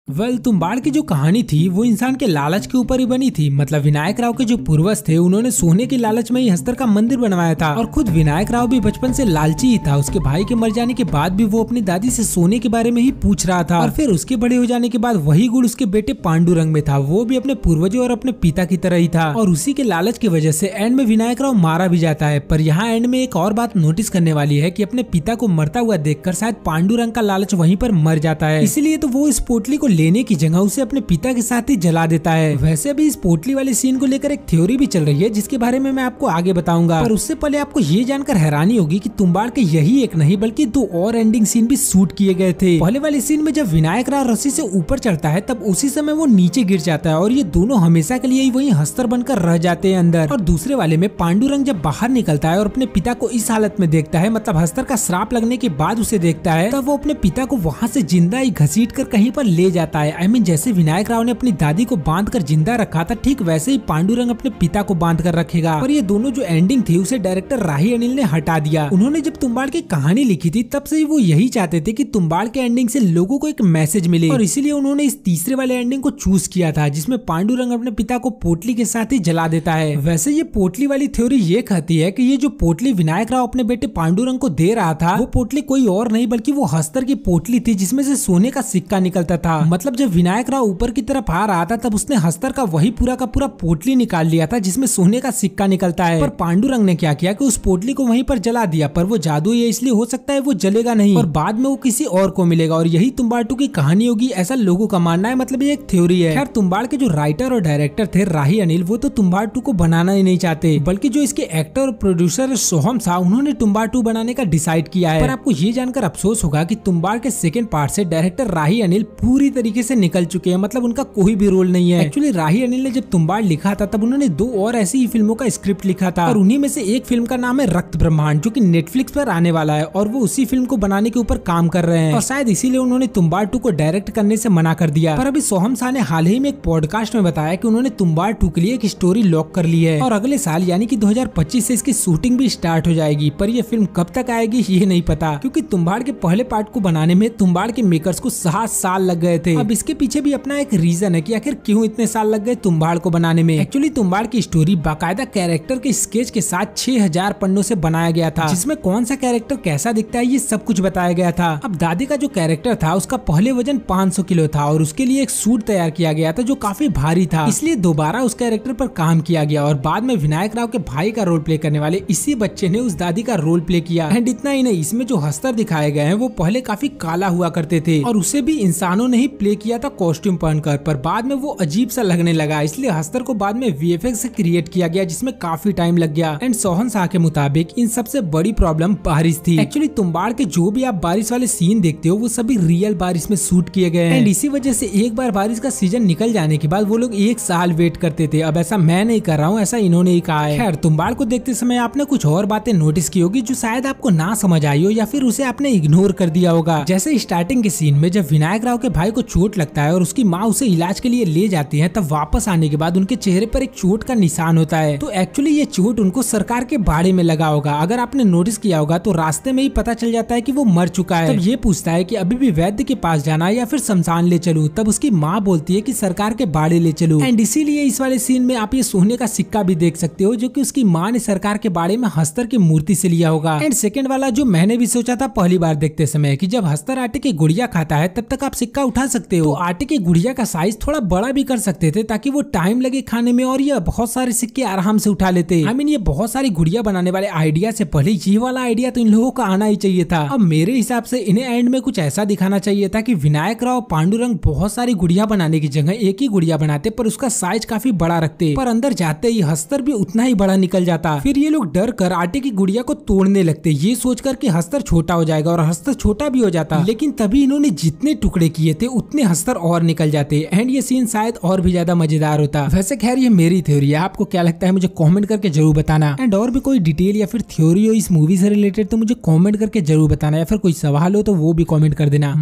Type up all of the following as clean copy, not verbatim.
तुम्बाड़ की जो कहानी थी वो इंसान के लालच के ऊपर ही बनी थी। मतलब विनायक राव के जो पूर्वज थे उन्होंने सोने के लालच में ही हस्तर का मंदिर बनवाया था और खुद विनायक राव भी बचपन से लालची ही था। उसके भाई के मर जाने के बाद भी वो अपनी दादी से सोने के बारे में ही पूछ रहा था और फिर उसके बड़े हो जाने के बाद वही गुण उसके बेटे पांडुरंग में था। वो भी अपने पूर्वजों और अपने पिता की तरह ही था और उसी के लालच की वजह से एंड में विनायक राव मारा भी जाता है। पर यहाँ एंड में एक और बात नोटिस करने वाली है कि अपने पिता को मरता हुआ देखकर शायद पांडुरंग का लालच वहीं पर मर जाता है, इसीलिए तो वो इस पोटली को लेने की जगह उसे अपने पिता के साथ ही जला देता है। वैसे भी इस पोटली वाले सीन को लेकर एक थ्योरी भी चल रही है जिसके बारे में मैं आपको आगे बताऊंगा, पर उससे पहले आपको ये जानकर हैरानी होगी कि तुम्बाड़ के यही एक नहीं बल्कि दो और एंडिंग सीन भी शूट किए गए थे। पहले वाले सीन में जब विनायक राव रस्सी से ऊपर चढ़ता है तब उसी समय वो नीचे गिर जाता है और ये दोनों हमेशा के लिए वही हस्तर बनकर रह जाते हैं अंदर। और दूसरे वाले में पांडुरंग जब बाहर निकलता है और अपने पिता को इस हालत में देखता है, मतलब हस्तर का श्राप लगने के बाद उसे देखता है, तब वो अपने पिता को वहाँ से जिंदा ही घसीट कर कहीं पर ले जाता है। आई मीन जैसे विनायक राव ने अपनी दादी को बांध कर जिंदा रखा था ठीक वैसे ही पांडुरंग अपने पिता को बांध कर रखेगा। और ये दोनों जो एंडिंग थी उसे डायरेक्टर राही अनिल ने हटा दिया। उन्होंने जब तुम्बाड़ की कहानी लिखी थी तब से ही वो यही चाहते थे कि तुम्बाड़ के एंडिंग से लोगों को एक मैसेज मिले और इसीलिए उन्होंने इस तीसरे वाले एंडिंग को चूज किया था जिसमें पांडुरंग अपने पिता को पोटली के साथ ही जला देता है। वैसे ये पोटली वाली थ्योरी ये कहती है कि ये जो पोटली विनायक राव अपने बेटे पांडुरंग को दे रहा था वो पोटली कोई और नहीं बल्कि वो हस्तर की पोटली थी जिसमें से सोने का सिक्का निकलता था। मतलब जब विनायक राव ऊपर की तरफ आ रहा था तब उसने हस्तर का वही पूरा का पूरा पोटली निकाल लिया था जिसमें सोने का सिक्का निकलता है। पर पांडुरंग ने क्या किया कि उस पोटली को वहीं पर जला दिया, पर वो जादू है इसलिए हो सकता है वो जलेगा नहीं और बाद में वो किसी और को मिलेगा और यही तुम्बाड़ 2 की कहानी होगी ऐसा लोगों का मानना है। मतलब ये एक थ्योरी है। खैर तुम्बाड़ के जो राइटर और डायरेक्टर थे राही अनिल वो तो तुम्बाड़ 2 को बनाना ही नहीं चाहते बल्कि जो इसके एक्टर और प्रोड्यूसर सोहम शाह उन्होंने तुम्बाड़ 2 बनाने का डिसाइड किया है। पर आपको ये जानकर अफसोस होगा कि तुम्बाड़ के सेकंड पार्ट से डायरेक्टर राही अनिल पूरी तरीके से निकल चुके हैं, मतलब उनका कोई भी रोल नहीं है। एक्चुअली राही अनिल ने जब तुम्बाड़ लिखा था तब उन्होंने 2 और ऐसी ही फिल्मों का स्क्रिप्ट लिखा था और उन्हीं में से एक फिल्म का नाम है रक्त ब्रह्मांड जो कि नेटफ्लिक्स पर आने वाला है और वो उसी फिल्म को बनाने के ऊपर काम कर रहे हैं और शायद इसीलिए उन्होंने तुम्बाड़ 2 को डायरेक्ट करने से मना कर दिया। पर अभी सोहम शाह ने हाल ही में एक पॉडकास्ट में बताया कि उन्होंने तुम्बाड़ 2 के लिए एक स्टोरी लॉक कर ली है और अगले साल यानी कि 2025 से इसकी शूटिंग भी स्टार्ट हो जाएगी। पर ये फिल्म कब तक आएगी ये नहीं पता क्योंकि तुम्बाड़ के पहले पार्ट को बनाने में तुम्बाड़ के मेकर्स को 7 साल लग गए थे। अब इसके पीछे भी अपना एक रीजन है कि आखिर क्यों इतने साल लग गए तुम्बाड़ को बनाने में। एक्चुअली तुम्बाड़ की स्टोरी बाकायदा कैरेक्टर के स्केच के साथ 6000 पन्नों से बनाया गया था जिसमें कौन सा कैरेक्टर कैसा दिखता है ये सब कुछ बताया गया था। अब दादी का जो कैरेक्टर था उसका पहले वजन 500 किलो था और उसके लिए एक सूट तैयार किया गया था जो काफी भारी था, इसलिए दोबारा उस कैरेक्टर पर काम किया गया और बाद में विनायक राव के भाई का रोल प्ले करने वाले इसी बच्चे ने उस दादी का रोल प्ले किया। एंड इतना ही नहीं, इसमें जो हस्तर दिखाए गए हैं वो पहले काफी काला हुआ करते थे और उसे भी इंसानों ने ही प्ले किया था कॉस्ट्यूम पहनकर, पर बाद में वो अजीब सा लगने लगा इसलिए हस्तर को बाद में वीएफएक्स से क्रिएट किया गया जिसमें काफी टाइम लग गया। एंड सोहन शाह के मुताबिक इन सबसे बड़ी प्रॉब्लम बारिश थी। एक्चुअली तुम्बाड़ के जो भी आप बारिश वाले सीन देखते हो वो सभी रियल बारिश में शूट किए गए हैं एंड इसी वजह से एक बार बारिश का सीजन निकल जाने के बाद वो लोग 1 साल वेट करते थे। अब ऐसा मैं नहीं कर रहा हूँ, ऐसा इन्होंने ही कहा है। खैर तुम्बाड़ को देखते समय आपने कुछ और बातें नोटिस की होगी जो शायद आपको ना समझ आई हो या फिर उसे आपने इग्नोर कर दिया होगा। जैसे स्टार्टिंग के सीन में जब विनायक राव के भाई को चोट लगता है और उसकी माँ उसे इलाज के लिए ले जाती है, तब वापस आने के बाद उनके चेहरे पर एक चोट का निशान होता है। तो एक्चुअली ये चोट उनको सरकार के बाड़े में लगा होगा। अगर आपने नोटिस किया होगा तो रास्ते में ही पता चल जाता है कि वो मर चुका है। तब ये पूछता है कि अभी भी वैद्य के पास जाना है या फिर शमशान ले चलूं, तब उसकी माँ बोलती है कि सरकार के बाड़े ले चलो। एंड इसीलिए इस वाले सीन में आप ये सोने का सिक्का भी देख सकते हो जो कि उसकी माँ ने सरकार के बाड़े में हस्तर की मूर्ति से लिया होगा। एंड सेकंड वाला जो मैंने भी सोचा था पहली बार देखते समय कि जब हस्तर आटे की गुड़िया खाता है तब तक आप सिक्का उठा सकते हो, तो आटे की गुड़िया का साइज थोड़ा बड़ा भी कर सकते थे ताकि वो टाइम लगे खाने में और ये बहुत सारे सिक्के आराम से उठा लेते। आई मीन ये बहुत सारी गुड़िया बनाने वाले आइडिया से पहले ये वाला आइडिया तो इन लोगों का आना ही चाहिए था। अब मेरे हिसाब से इन्हें एंड में कुछ ऐसा दिखाना चाहिए था कि विनायक राव पांडुरंग बहुत सारी गुड़िया बनाने की जगह एक ही गुड़िया बनाते पर उसका साइज काफी बड़ा रखते, पर अंदर जाते ही हस्तर भी उतना ही बड़ा निकल जाता। फिर ये लोग डर कर आटे की गुड़िया को तोड़ने लगते ये सोचकर कि हस्तर छोटा हो जाएगा और हस्तर छोटा भी हो जाता, लेकिन तभी इन्होंने जितने टुकड़े किए थे उतने हस्तर और निकल जाते एंड ये सीन शायद और भी ज्यादा मजेदार होता। वैसे खैर ये मेरी थ्योरी है, आपको क्या लगता है मुझे कमेंट करके जरूर बताना। एंड और भी कोई डिटेल या फिर थ्योरी हो इस मूवी से रिलेटेड तो मुझे कमेंट करके जरूर बताना, या फिर कोई सवाल हो तो वो भी कमेंट कर देना।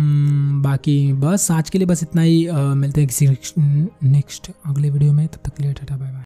बाकी बस आज के लिए बस इतना ही, मिलते हैं किसी नेक्स्ट अगले वीडियो में, तब तक के लिए टाटा बाय बाय।